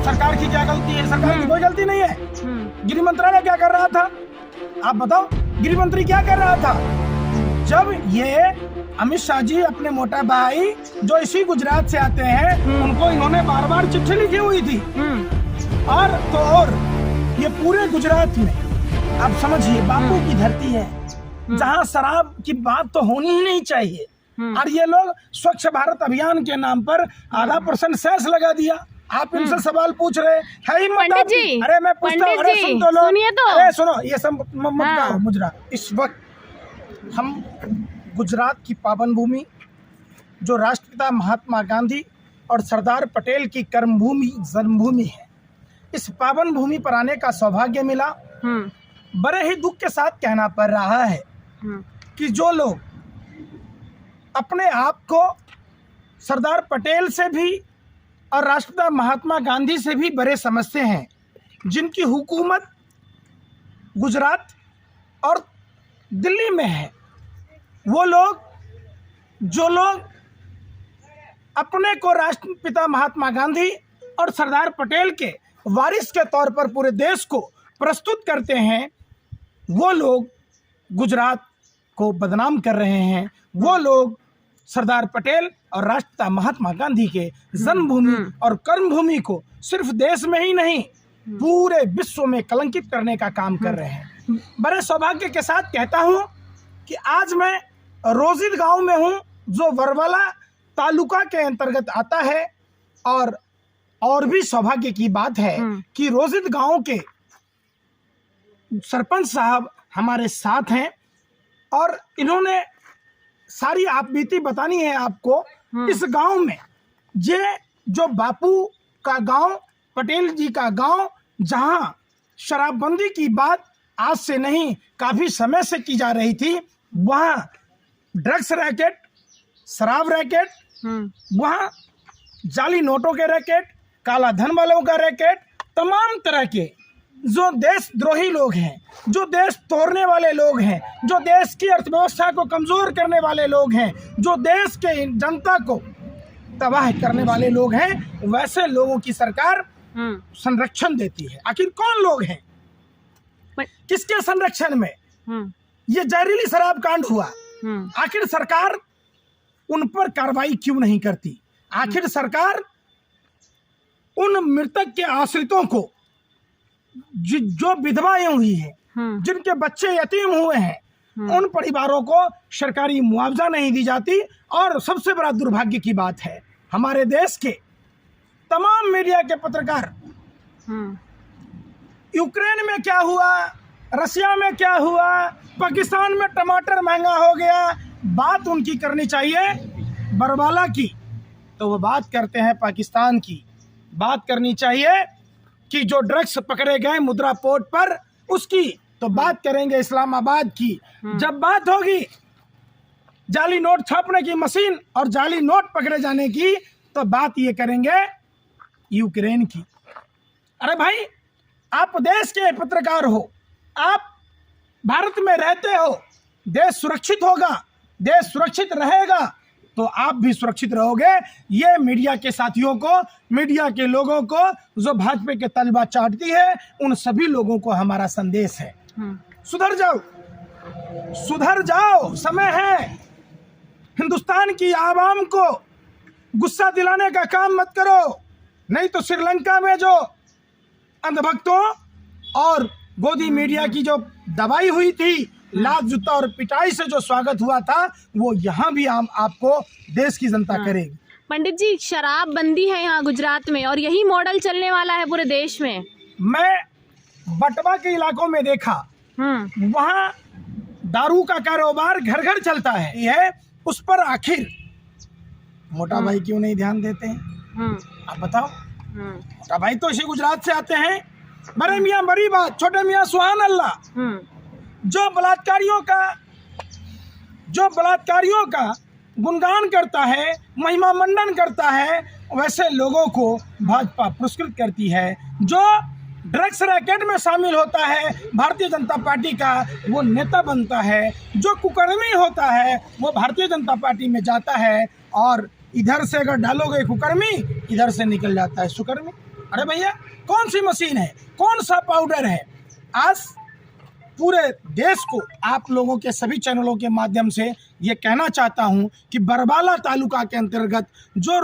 सरकार की क्या गलती है? सरकार की कोई गलती नहीं है। गृह मंत्रालय क्या कर रहा था? आप बताओ, गृह मंत्री क्या कर रहा था? जब ये अमित शाह जी अपने मोटा भाई जो इसी गुजरात से आते हैं, उनको इन्होंने बार बार चिट्ठी लिखी हुई थी। और तो और ये पूरे गुजरात में आप समझिए बापू की धरती है, जहाँ शराब की बात तो होनी ही नहीं चाहिए। और ये लोग स्वच्छ भारत अभियान के नाम पर 0.5% सेस लगा दिया। आप इनसे सवाल पूछ रहे हैं ही मत। अरे मैं पूछता हूँ, अरे सुन तो लो, अरे सुनो, ये सब मत कहो मुजरा। इस वक्त हम गुजरात की पावन भूमि, जो राष्ट्रपिता महात्मा गांधी और सरदार पटेल की कर्मभूमि जन्मभूमि है, इस पावन भूमि पर आने का सौभाग्य मिला। बड़े ही दुख के साथ कहना पड़ रहा है कि जो लोग अपने आप को सरदार पटेल से भी और राष्ट्रपिता महात्मा गांधी से भी बड़े समझते हैं, जिनकी हुकूमत गुजरात और दिल्ली में है, वो लोग जो लोग अपने को राष्ट्रपिता महात्मा गांधी और सरदार पटेल के वारिस के तौर पर पूरे देश को प्रस्तुत करते हैं, वो लोग गुजरात को बदनाम कर रहे हैं। वो लोग सरदार पटेल और राष्ट्रपिता महात्मा गांधी के जन्मभूमि और कर्मभूमि को सिर्फ देश में ही नहीं, पूरे विश्व में कलंकित करने का काम कर रहे हैं। बड़े सौभाग्य के साथ कहता हूँ कि आज मैं रोजिद गांव में हूँ, जो वरवाला तालुका के अंतर्गत आता है। और भी सौभाग्य की बात है कि रोजिद गांव के सरपंच साहब हमारे साथ हैं और इन्होंने सारी आप बीती बतानी है आपको। इस गांव में ये जो बापू का गांव, पटेल जी का गांव, जहां शराबबंदी की बात आज से नहीं काफी समय से की जा रही थी, वहां ड्रग्स रैकेट, शराब रैकेट, वहां जाली नोटों के रैकेट, काला धन वालों का रैकेट, तमाम तरह के जो देशद्रोही लोग हैं, जो देश तोड़ने वाले लोग हैं, जो देश की अर्थव्यवस्था को कमजोर करने वाले लोग हैं, जो देश के जनता को तबाह करने वाले लोग हैं, वैसे लोगों की सरकार संरक्षण देती है। आखिर कौन लोग हैं, किसके संरक्षण में ये जहरीली शराब कांड हुआ? आखिर सरकार उन पर कार्रवाई क्यों नहीं करती? आखिर सरकार उन मृतक के आश्रितों को, जो विधवाएं हुई हैं, जिनके बच्चे यतीम हुए हैं, उन परिवारों को सरकारी मुआवजा नहीं दी जाती। और सबसे बड़ा दुर्भाग्य की बात है, हमारे देश के तमाम मीडिया के पत्रकार यूक्रेन में क्या हुआ, रशिया में क्या हुआ, पाकिस्तान में टमाटर महंगा हो गया, बात उनकी करनी चाहिए बरवाला की, तो वो बात करते हैं पाकिस्तान की। बात करनी चाहिए कि जो ड्रग्स पकड़े गए मुद्रा पोर्ट पर, उसकी तो बात करेंगे इस्लामाबाद की। जब बात होगी जाली नोट छापने की मशीन और जाली नोट पकड़े जाने की, तो बात ये करेंगे यूक्रेन की। अरे भाई, आप देश के पत्रकार हो, आप भारत में रहते हो, देश सुरक्षित होगा, देश सुरक्षित रहेगा तो आप भी सुरक्षित रहोगे। ये मीडिया के साथियों को, मीडिया के लोगों को जो भाजपा के तलबा चाटती है, उन सभी लोगों को हमारा संदेश है, सुधर जाओ, सुधर जाओ, समय है। हिंदुस्तान की आवाम को गुस्सा दिलाने का काम मत करो, नहीं तो श्रीलंका में जो अंधभक्तों और गोदी मीडिया की जो दबाई हुई थी, लात जूता और पिटाई से जो स्वागत हुआ था, वो यहाँ भी हम आपको देश की जनता करेगी। पंडित जी, शराब बंदी है यहाँ गुजरात में और यही मॉडल चलने वाला है पूरे देश में। मैं बटवा के इलाकों में देखा, वहाँ दारू का कारोबार घर घर चलता है। उस पर आखिर मोटा भाई क्यों नहीं ध्यान देते हैं? आप बताओ। मोटा भाई तो इसी गुजरात से आते हैं। बड़े मियाँ बड़ी बात, छोटे मियाँ सुहान अल्लाह। जो बलात्कारियों का गुणगान करता है, महिमा मंडन करता है, वैसे लोगों को भाजपा पुरस्कृत करती है। जो ड्रग्स रैकेट में शामिल होता है, भारतीय जनता पार्टी का वो नेता बनता है। जो कुकर्मी होता है, वो भारतीय जनता पार्टी में जाता है और इधर से अगर डालोगे कुकर्मी, इधर से निकल जाता है सुकर्मी। अरे भैया कौन सी मशीन है, कौन सा पाउडर है? आज पूरे देश को आप लोगों के सभी चैनलों के माध्यम से ये कहना चाहता हूँ कि बरबाला तालुका के अंतर्गत जो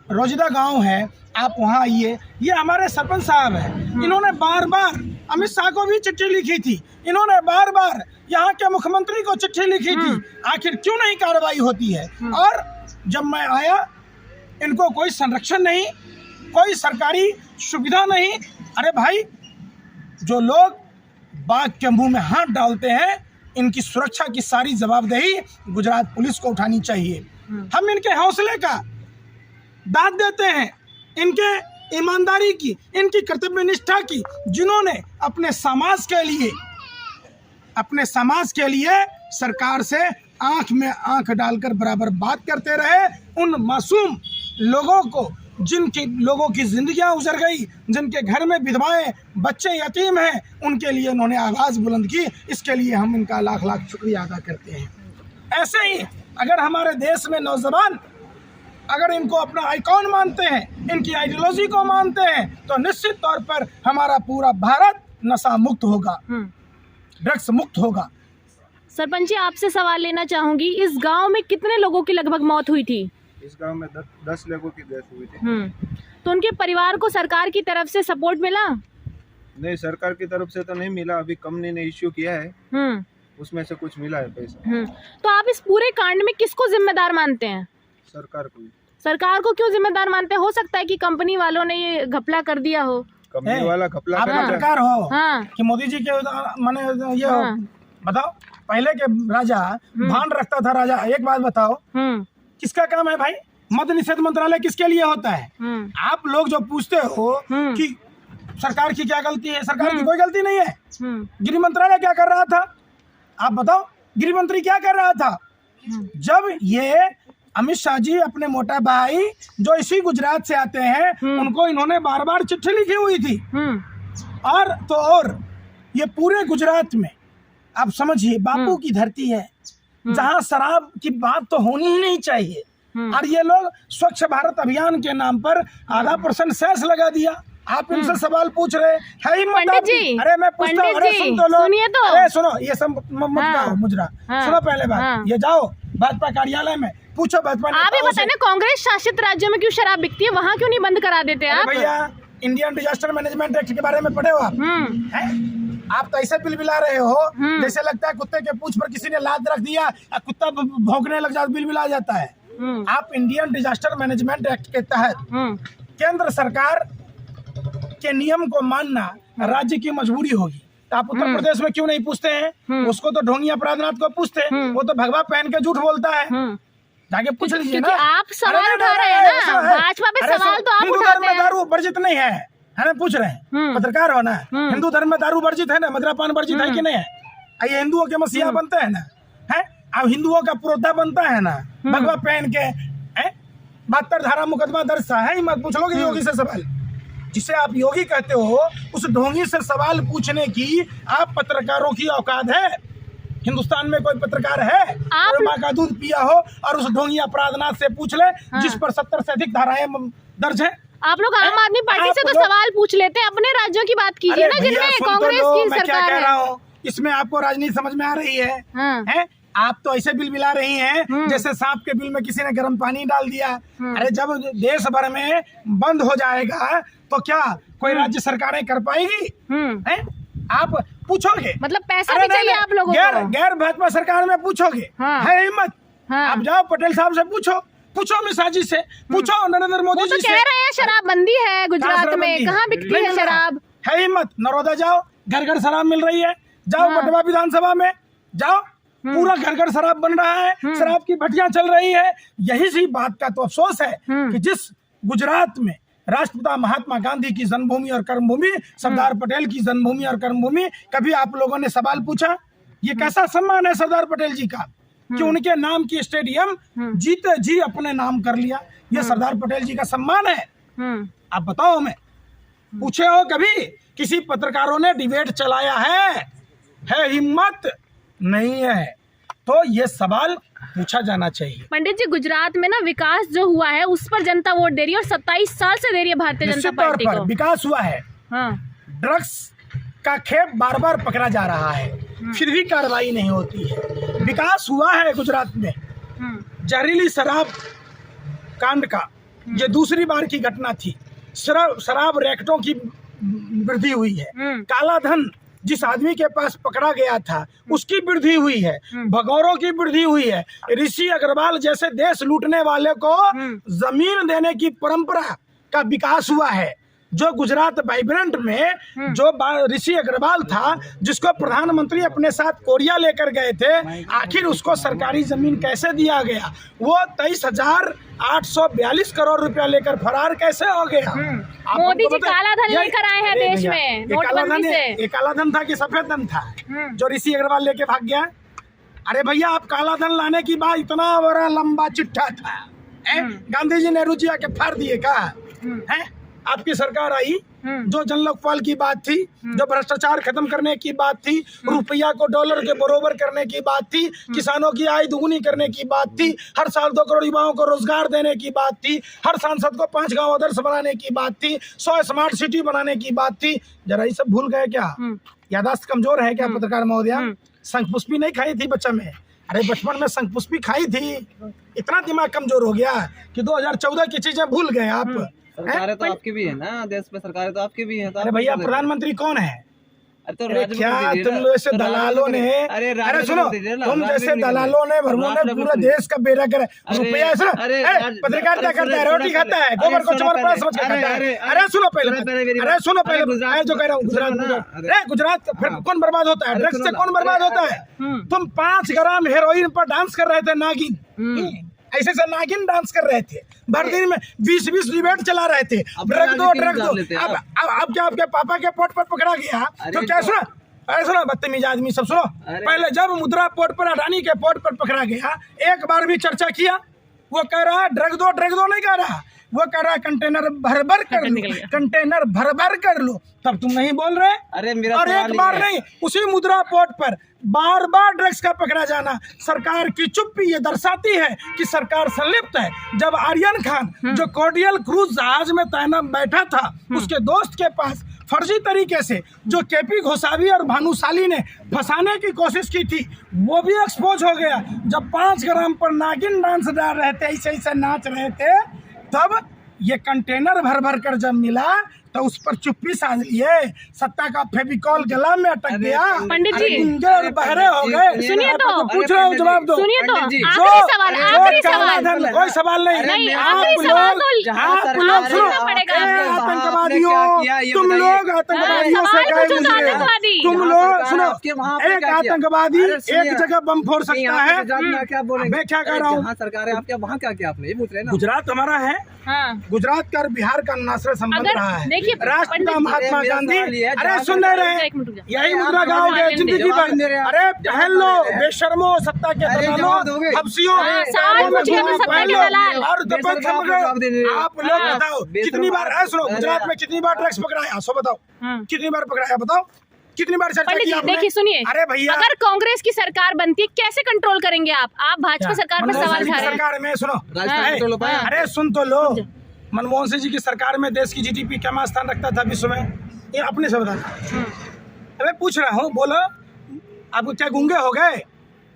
रोजदा गांव है, आप वहाँ आइए। ये हमारे सरपंच साहब हैं, इन्होंने बार बार अमित शाह को भी चिट्ठी लिखी थी, इन्होंने बार बार यहाँ के मुख्यमंत्री को चिट्ठी लिखी थी, आखिर क्यों नहीं कार्रवाई होती है? और जब मैं आया इनको कोई संरक्षण नहीं, कोई सरकारी सुविधा नहीं। अरे भाई, जो लोग बाघ के मुंह में हाथ डालते हैं, इनकी सुरक्षा की सारी जवाबदेही गुजरात पुलिस को उठानी चाहिए। हम इनके हौसले का दाद देते हैं, इनके ईमानदारी की, इनकी कर्तव्य निष्ठा की, जिन्होंने अपने समाज के लिए सरकार से आंख में आंख डालकर बराबर बात करते रहे। उन मासूम लोगों को, जिनकी लोगों की जिंदगियां उजर गई, जिनके घर में विधवाएं, बच्चे यतीम हैं, उनके लिए उन्होंने आवाज़ बुलंद की। इसके लिए हम इनका लाख लाख शुक्रिया अदा करते हैं। ऐसे ही अगर हमारे देश में नौजवान अगर इनको अपना आइकॉन मानते हैं, इनकी आइडियोलॉजी को मानते हैं, तो निश्चित तौर पर हमारा पूरा भारत नशा मुक्त होगा, ड्रग्स मुक्त होगा। सरपंच जी, आपसे सवाल लेना चाहूंगी, इस गांव में कितने लोगों की लगभग मौत हुई थी? इस गांव में 10 लोगों की डेथ हुई थी। तो उनके परिवार को सरकार की तरफ से सपोर्ट मिला? नहीं, सरकार की तरफ से तो नहीं मिला। अभी कंपनी ने इश्यू किया है, उसमें से कुछ मिला है पैसा। तो आप इस पूरे कांड में किसको जिम्मेदार मानते हैं? सरकार को। सरकार को क्यों जिम्मेदार मानते हैं? हो सकता है कि कंपनी वालों ने ये घपला कर दिया हो। कंपनी वाला घपला आप पत्रकार हो हाँ। कि मोदी जी के माने ये हो, बताओ, पहले के राजा भान रखता था राजा। एक बात बताओ, किसका काम है भाई? मद्य निषेध मंत्रालय किसके लिए होता है? आप लोग जो पूछते हो कि सरकार की क्या गलती है, सरकार की कोई गलती नहीं है। गृह मंत्रालय क्या कर रहा था? आप बताओ, गृह मंत्री क्या कर रहा था? जब ये अमित शाह जी अपने मोटा भाई जो इसी गुजरात से आते हैं, उनको इन्होंने बार बार चिट्ठी लिखी हुई थी। और ये पूरे गुजरात में आप समझिए बापू की धरती है, जहां शराब की बात तो होनी ही नहीं चाहिए। और ये लोग स्वच्छ भारत अभियान के नाम पर 0.5% सेस लगा दिया। आप इनसे सवाल पूछ रहे हैं ही मत। अरे मैं पूछता हूँ, अरे सुन तो लो, अरे सुनो, ये सब मत कहो मुजरा, सुनो पहले बात। ये जाओ भाजपा कार्यालय में पूछो, भाजपा आप ही बताए ना, कांग्रेस शासित राज्यों में क्यों शराब बिकती है, वहाँ क्यों नहीं बंद करा देते आप? भैया, इंडियन डिजास्टर मैनेजमेंट एक्ट के बारे में पढ़े हो आप? आप तो ऐसे बिलबिला रहे हो जैसे लगता है कुत्ते के पूंछ पर किसी ने लात रख दिया, कुत्ता भौंकने लग जाता, बिलबिला जाता है। आप इंडियन डिजास्टर मैनेजमेंट एक्ट के तहत केंद्र सरकार के नियम को मानना राज्य की मजबूरी होगी। तो आप उत्तर प्रदेश में क्यों नहीं पूछते हैं? उसको तो ढोंगी अपराधनाथ को पूछते हैं, वो तो भगवा पहन के झूठ बोलता है, जाके पूछ लीजिए ना। आप सवाल उठा रहे हैं ना, भाजपा पे सवाल तो आप उठाते हैं। दारू वर्जित नहीं है ना? पूछ रहे हैं, पत्रकार हो ना। हिंदू धर्म में दारू वर्जित है ना, मद्यपान वर्जित है कि नहीं है? ये हिंदुओं के मसीहा बनते हैं ना, है? अब हिंदुओं का पुरोधा बनता है ना, भगवा पहन के। 72 धारा मुकदमा दर्ज है ही मत पूछ लोगे योगी से सवाल। जिसे आप योगी कहते हो, उस ढोंगी से सवाल पूछने की आप पत्रकारों की औकात है? हिंदुस्तान में कोई पत्रकार है कोई माँ का दूध पिया हो और उस ढोंगी अपराधनाथ से पूछ ले, जिस पर 70 से अधिक धाराएं दर्ज हैं? आप लोग आम आदमी पार्टी से तो सवाल पूछ लेते हैं, अपने राज्यों की बात कीजिए ना, जिनमें कांग्रेस की सरकार है। इसमें आपको राजनीति समझ में आ रही है? हैं? आप तो ऐसे बिल बिला रही हैं जैसे सांप के बिल में किसी ने गर्म पानी डाल दिया। अरे जब देश भर में बंद हो जाएगा तो क्या कोई राज्य सरकारें कर पाएगी? हैं? आप पूछोगे, मतलब पैसा भी चाहिए आप लोगों को। गैर भाजपा सरकार में पूछोगे, है हिम्मत? आप जाओ पटेल साहब से पूछो मिश्रा जी से, पूछो नरेंद्र मोदी जी से। कह रहे हैं शराबबंदी है गुजरात में, कहाँ बिकती है शराब? है हिम्मत? नरोदा जाओ, घर घर शराब मिल रही है। जाओ पटवा विधानसभा में जाओ, पूरा घर घर शराब बन रहा है, शराब की भट्टियां चल रही है। यही सी बात का तो अफसोस है कि जिस गुजरात में राष्ट्रपिता महात्मा गांधी की जन्मभूमि और कर्मभूमि, सरदार पटेल की जन्मभूमि और कर्मभूमि, कभी आप लोगों ने सवाल पूछा? ये कैसा सम्मान है सरदार पटेल जी का कि उनके नाम की स्टेडियम जीते जी अपने नाम कर लिया? ये सरदार पटेल जी का सम्मान है? आप बताओ हमें, पूछे हो कभी किसी पत्रकारों ने डिबेट चलाया है? हिम्मत नहीं है। तो ये सवाल पूछा जाना चाहिए। पंडित जी, गुजरात में ना विकास जो हुआ है उस पर जनता वोट दे रही है और 27 साल से दे रही है भारतीय जनता निश्चित तौर पार्टी पर को। विकास हुआ है। हाँ। ड्रग्स का खेप बार बार पकड़ा जा रहा है, फिर भी कार्रवाई नहीं होती है। विकास हुआ है गुजरात में। जहरीली शराब कांड का ये दूसरी बार की घटना थी। शराब रैकेटों की वृद्धि हुई है। काला धन जिस आदमी के पास पकड़ा गया था उसकी वृद्धि हुई है। भगौरों की वृद्धि हुई है। ऋषि अग्रवाल जैसे देश लूटने वाले को जमीन देने की परंपरा का विकास हुआ है। जो गुजरात वाइब्रेंट में जो ऋषि अग्रवाल था, जिसको प्रधानमंत्री अपने साथ कोरिया लेकर गए थे, आखिर उसको सरकारी जमीन कैसे दिया गया? वो 23,842 करोड़ रुपया लेकर फरार कैसे हो गया? मोदी जी काला धन लेकर आए हैं देश में नोटबंदी से। ये काला धन था कि सफेद धन था जो ऋषि अग्रवाल लेके भाग गया? अरे भैया, आप काला धन लाने की बात इतना बड़ा लंबा चिट्ठा था, गांधी जी नेहरू जी आके फाड़ दिए का है? आपकी सरकार आई, जो जन लोकपाल की बात थी, जो भ्रष्टाचार खत्म करने की बात थी, रुपया को डॉलर के बरोबर करने की बात थी, किसानों की आय दुगुनी करने की बात थी, हर साल 2 करोड़ युवाओं को रोजगार देने की बात थी, हर सांसद को 5 गांव आदर्श बनाने की बात थी, 100 स्मार्ट सिटी बनाने की बात थी। जरा ये सब भूल गए क्या? यादाश्त कमजोर है क्या पत्रकार महोदया? शंखपुष्पी नहीं खाई थी बच्चा में? अरे बचपन में शंखपुष्पी खाई थी। इतना दिमाग कमजोर हो गया कि 2014 की चीजें भूल गए आप। सरकारें तो आपकी भी है ना, देश में सरकारें तो आपकी भी है। तो अरे भैया, प्रधानमंत्री कौन है? तो अरे क्या तुम जैसे दलालों ने, अरे सुनो, तुम जैसे दलालों ने भरमोने पूरे देश का बेड़ा कर रुपया। सुनो, पत्रकारिता करता है, रोटी खाता है, गोबर को चमर पर समझ के खाता है। अरे सुनो पहले, अरे सुनो पहले, जो कह रहा हूँ गुजरात, गुजरात का फिर कौन बर्बाद होता है? ड्रग्स से कौन बर्बाद होता है? तुम 5 ग्राम हेरोइन पर डांस कर रहे थे, नागिन ऐसे से नागिन डांस कर रहे थे। भर दिन में 20-20 डिबेट चला रहे थे, ड्रग दो ड्रग दो। अब क्या आपके पापा के पोट पर पकड़ा गया तो क्या? सुनो, अरे सुनो बदतमीज आदमी सब, सुनो। पहले जब मुद्रा पोर्ट पर, अडानी के पोर्ट पर पकड़ा गया, एक बार भी चर्चा किया? वो कह रहा है ड्रग दो नहीं कह रहा, वो कह रहा है कंटेनर भर भर कर लो, कंटेनर भर भर कर लो। तब तुम नहीं बोल रहे? अरे मेरा और एक बार नहीं, उसी मुद्रा पोर्ट पर बार बार ड्रग्स का पकड़ा जाना सरकार की चुप्पी ये दर्शाती है कि सरकार संलिप्त है। जब आर्यन खान जो कॉर्डियल क्रूज जहाज में तैनात बैठा था, उसके दोस्त के पास फर्जी तरीके से जो केपी घोसावी और भानुशाली ने फंसाने की कोशिश की थी, वो भी एक्सपोज हो गया। जब 5 ग्राम पर नागिन डांस डाल रहे थे, ऐसे नाच रहे थे, तब ये कंटेनर भर भर कर जब मिला तो उस पर चुप्पी साध लिए। सत्ता का फेविकॉल गला में अटक गया। पंडित जी, और बहरे हो गए। सुनिए तो, पूछ रहे हो, जवाब दो। सुनिए तो, कोई सवाल नहीं। आप लोग सुनो, आतंकवादियों, तुम लोग आतंकवादियों से कहे गुजरे। तुम लोग सुनो, एक आतंकवादी एक जगह बम फोड़ सकता है। मैं क्या कह रहा हूँ? सरकार है आपके वहाँ क्या आपने ये पूछ रहे हैं ना? गुजरात हमारा है, गुजरात का और बिहार का नासर संबंध रहा है। राष्ट्रपिता महात्मा गांधी, अरे सुन नहीं रहे? यही मुद्रा गाओगे जिंदगी भर। अरे हेलो बेशर्मो, सत्ता के दलालों, हब्सियों, और आप लोग बताओ कितनी बार, सुनो, गुजरात में कितनी बार ड्रग्स पकड़ाया? सो बताओ, कितनी बार पकड़ाया? बताओ कितनी बार चर्चा की आपने? देखिए सुनिए, अरे भैया, अगर कांग्रेस की सरकार बनती है कैसे कंट्रोल करेंगे आप? भाजपा सरकार पर सवाल उठा रहे हैं। सरकार में सुनो, अरे सुन तो लो, मनमोहन सिंह जी की सरकार में देश की जीडीपी क्या स्थान रखता था विश्व में? ये अपने से बताना। अरे पूछ रहा हूँ, बोलो, आप क्या गूंगे हो गए?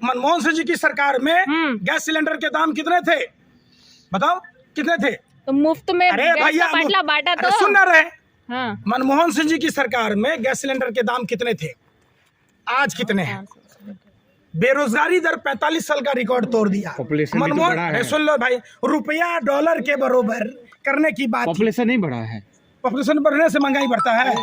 मनमोहन सिंह जी की सरकार में गैस सिलेंडर के दाम कितने थे? बताओ कितने थे? तो मुफ्त में अरे भैया बाटला बांटा तो सुन ना रहे? मनमोहन सिंह जी की सरकार में गैस सिलेंडर के दाम कितने थे? आज कितने हैं? बेरोजगारी दर 45 साल का रिकॉर्ड तोड़ दिया मनमोहन। सुन लो भाई, रुपया डॉलर के बरोबर करने की बात। पॉपुलेशन नहीं बढ़ा है, पॉपुलेशन बढ़ने से महंगाई बढ़ता है।